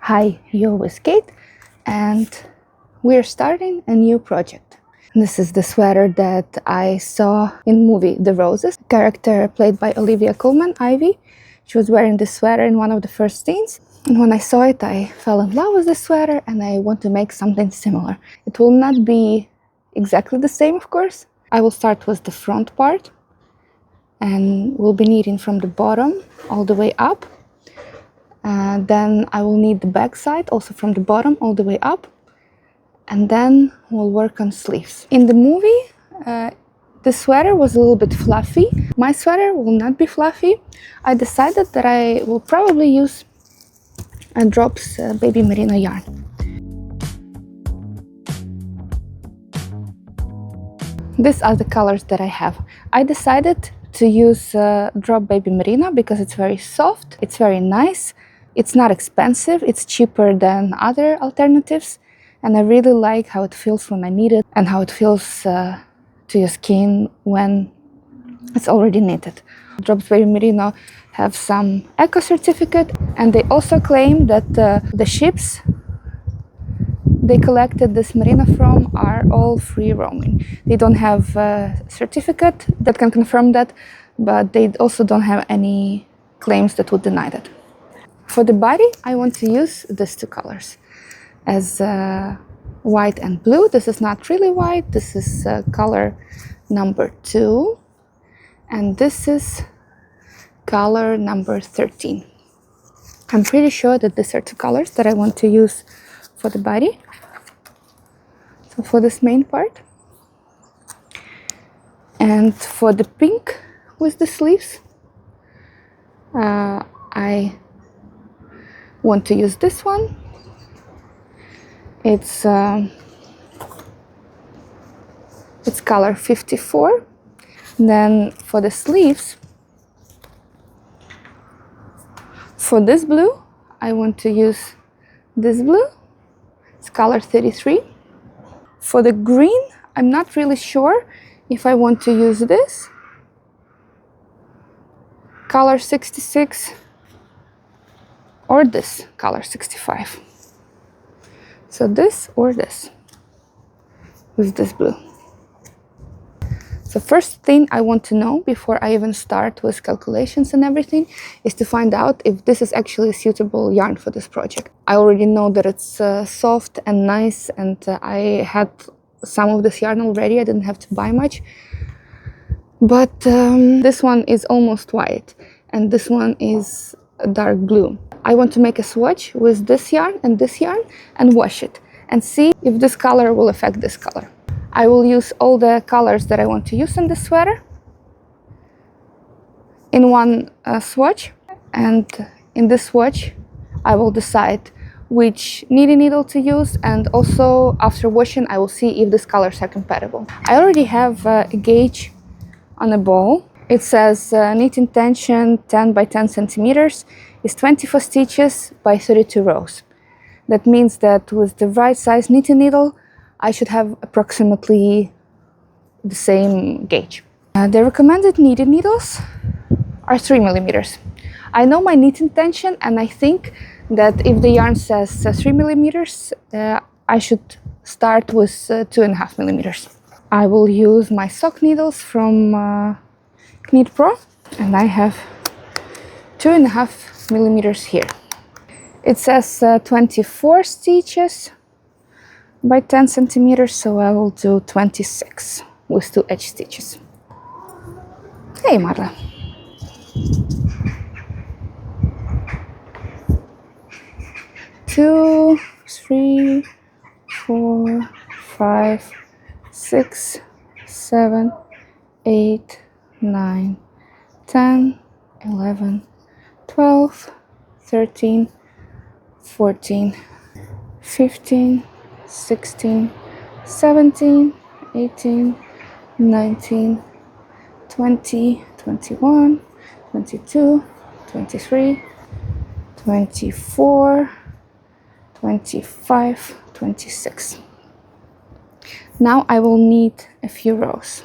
Hi, you're with Kate, and we're starting a new project. This is the sweater that I saw in movie The Roses. Character played by Olivia Colman, Ivy. She was wearing this sweater in one of the first scenes. And when I saw it, I fell in love with the sweater and I want to make something similar. It will not be exactly the same, of course. I will start with the front part and we'll be knitting from the bottom all the way up. Then I will knit the back side also from the bottom all the way up, and then we'll work on sleeves. In the movie, the sweater was a little bit fluffy. My sweater will not be fluffy. I decided that I will probably use a Drops Baby Merino yarn. These are the colors that I have. I decided to use Drop Baby Merino because it's very soft, it's very nice. It's not expensive, it's cheaper than other alternatives, and I really like how it feels when I knit it and how it feels to your skin when it's already knitted. Drops Baby Merino have some eco certificate, and they also claim that the ships they collected this merino from are all free roaming. They don't have a certificate that can confirm that, but they also don't have any claims that would deny that. For the body, I want to use these two colors as white and blue. This is not really white, this is color number 2, and this is color number 13. I'm pretty sure that these are two colors that I want to use for the body. So for this main part. And for the pink with the sleeves, I want to use this one. It's color 54. Then for the sleeves, for this blue, I want to use this blue. It's color 33. For the green, I'm not really sure if I want to use this, color 66, or this, color 65. So this or this, with this blue. So first thing I want to know before I even start with calculations and everything is to find out if this is actually a suitable yarn for this project. I already know that it's soft and nice, and I had some of this yarn already. I didn't have to buy much. But this one is almost white and this one is dark blue. I want to make a swatch with this yarn and wash it and see if this color will affect this color. I will use all the colors that I want to use in this sweater in one swatch, and in this swatch I will decide which knitting needle to use, and also after washing I will see if these colors are compatible. I already have a gauge on a ball. It says knitting tension 10 by 10 centimeters is 24 stitches by 32 rows. That means that with the right size knitting needle I should have approximately the same gauge. The recommended knitting needles are 3 millimeters. I know my knitting tension, and I think that if the yarn says 3 millimeters, I should start with 2.5 millimeters. I will use my sock needles from Knit Pro, and I have 2.5 millimeters here. It says 24 stitches by 10 centimeters, so I will do 26 with 2 edge stitches. Hey, Marla. Two, 3, 4, 5, 6, 7, 8, 9, 10, 11, 12, 13, 14, 15, 16, 17, 18, 19, 20, 21, 22, 23, 24, 25, 26. Now I will knit a few rows.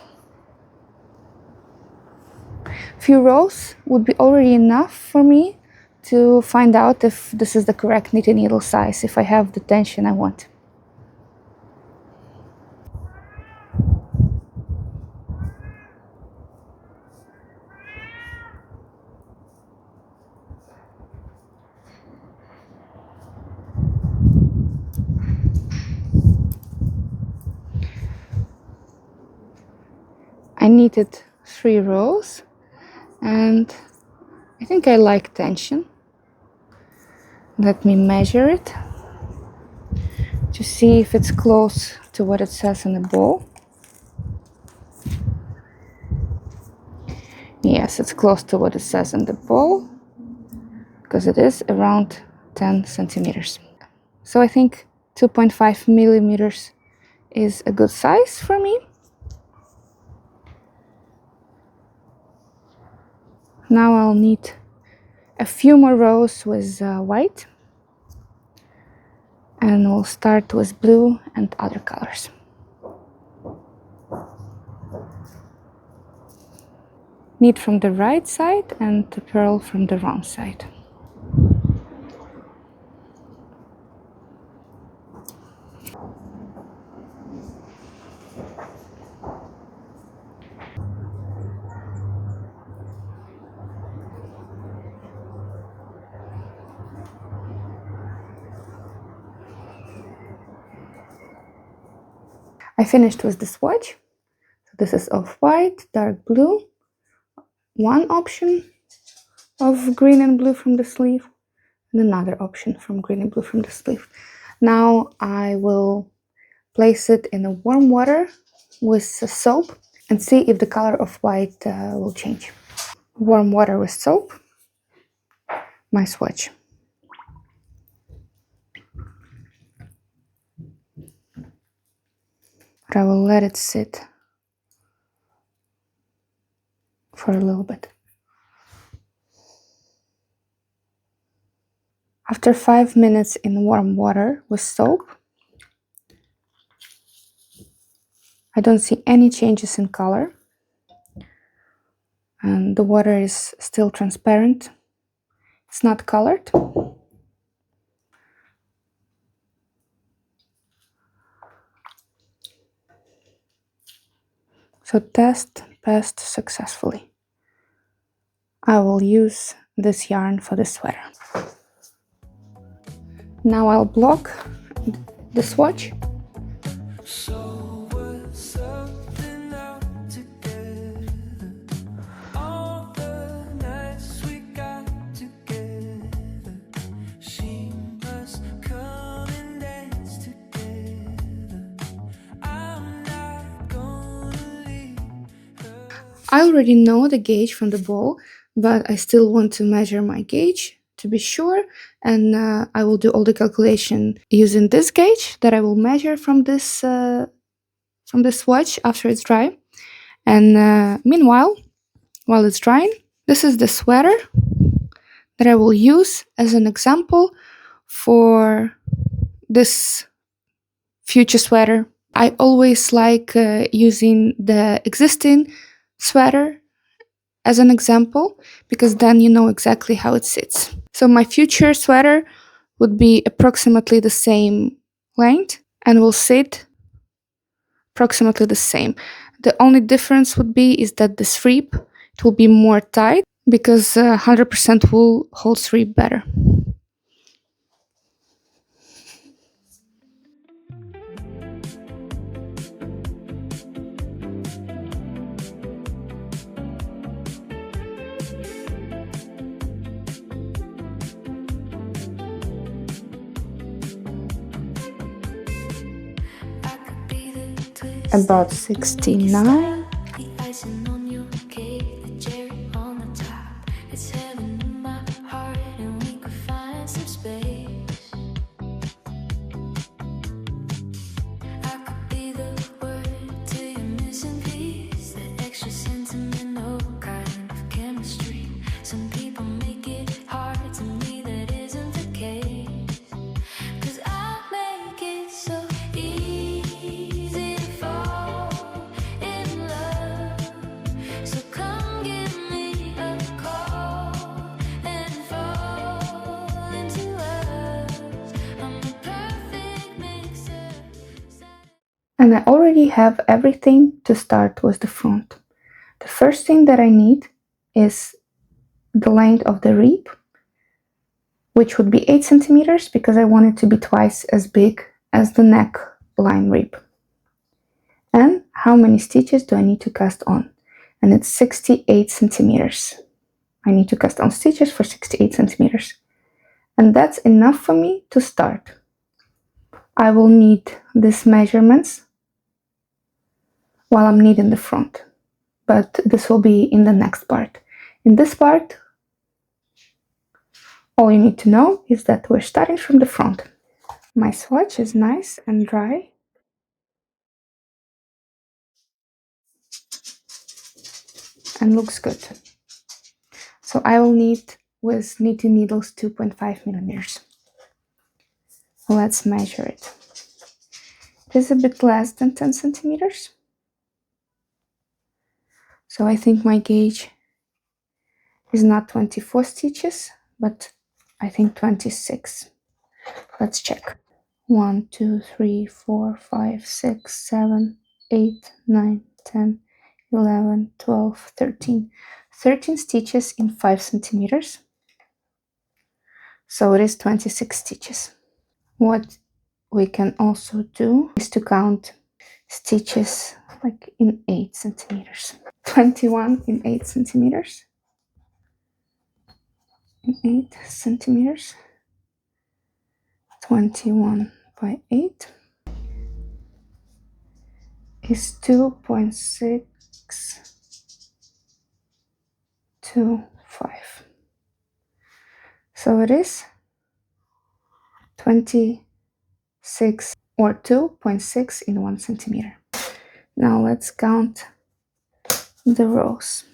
Few rows would be already enough for me to find out if this is the correct knitting needle size, if I have the tension I want. I knitted 3 rows and I think I like tension. Let me measure it to see if it's close to what it says in the ball. Yes, it's close to what it says in the ball because it is around 10 centimeters. So I think 2.5 millimeters is a good size for me. Now I'll knit a few more rows with white, and we'll start with blue and other colors. Knit from the right side and purl from the wrong side. I finished with the swatch. So this is off-white, dark blue, one option of green and blue from the sleeve, and another option from green and blue from the sleeve. Now I will place it in a warm water with soap and see if the color of white will change. Warm water with soap, my swatch. But I will let it sit for a little bit. After 5 minutes in warm water with soap, I don't see any changes in color, and the water is still transparent. It's not colored. So test passed successfully. I will use this yarn for the sweater. Now I'll block the swatch. I already know the gauge from the ball, but I still want to measure my gauge to be sure, and I will do all the calculation using this gauge that I will measure from this swatch after it's dry. And meanwhile, while it's drying, this is the sweater that I will use as an example for this future sweater. I always like using the existing sweater as an example, because then you know exactly how it sits. So my future sweater would be approximately the same length and will sit approximately the same. The only difference would be is that the strip, it will be more tight because 100% wool holds strip better. About 69. And I already have everything to start with the front. The first thing that I need is the length of the rib, which would be 8 centimeters because I want it to be twice as big as the neckline rib. And how many stitches do I need to cast on? And it's 68 centimeters. I need to cast on stitches for 68 centimeters. And that's enough for me to start. I will need these measurements while I'm knitting the front, but this will be in the next part. In this part, all you need to know is that we're starting from the front. My swatch is nice and dry. And looks good. So I will knit with knitting needles 2.5 millimeters. Let's measure it. It is a bit less than 10 centimeters. So I think my gauge is not 24 stitches, but I think 26. Let's check. 1, 2, 3, 4, 5, 6, 7, 8, 9, 10, 11, 12, 13. 13 stitches in 5 centimeters. So it is 26 stitches. What we can also do is to count stitches like in 8 centimeters. 21 in 8 centimeters. In 8 centimeters. 21 by 8 is 2.625. So it is 26 or 2.6 in 1 centimeter. Now let's count the rows.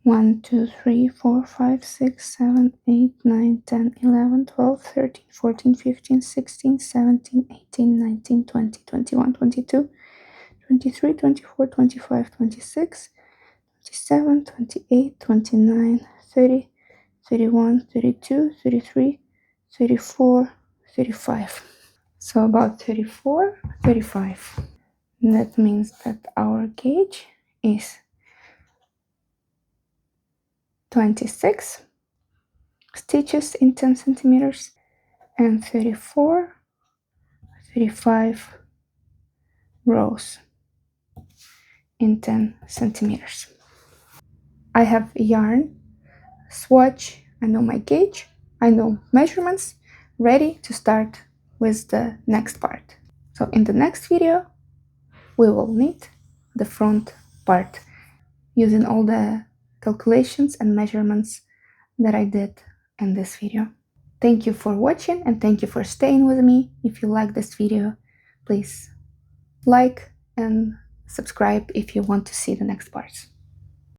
1, 2, 3, 4, 5, 6, 7, 8, 9, 10, 11, 12, 13, 14, 15, 16, 17, 18, 19, 20, 21, 22, 23, 24, 25, 26, 27, 28, 29, 30, 31, 32, 33, 34, 35. So about 34, 35. That means that our gauge is 26 stitches in 10 centimeters and 34, 35 rows in 10 centimeters. I have yarn, swatch, I know my gauge, I know measurements, ready to start with the next part. So in the next video, we will knit the front part using all the calculations and measurements that I did in this video. Thank you for watching and thank you for staying with me. If you like this video, please like and subscribe if you want to see the next parts.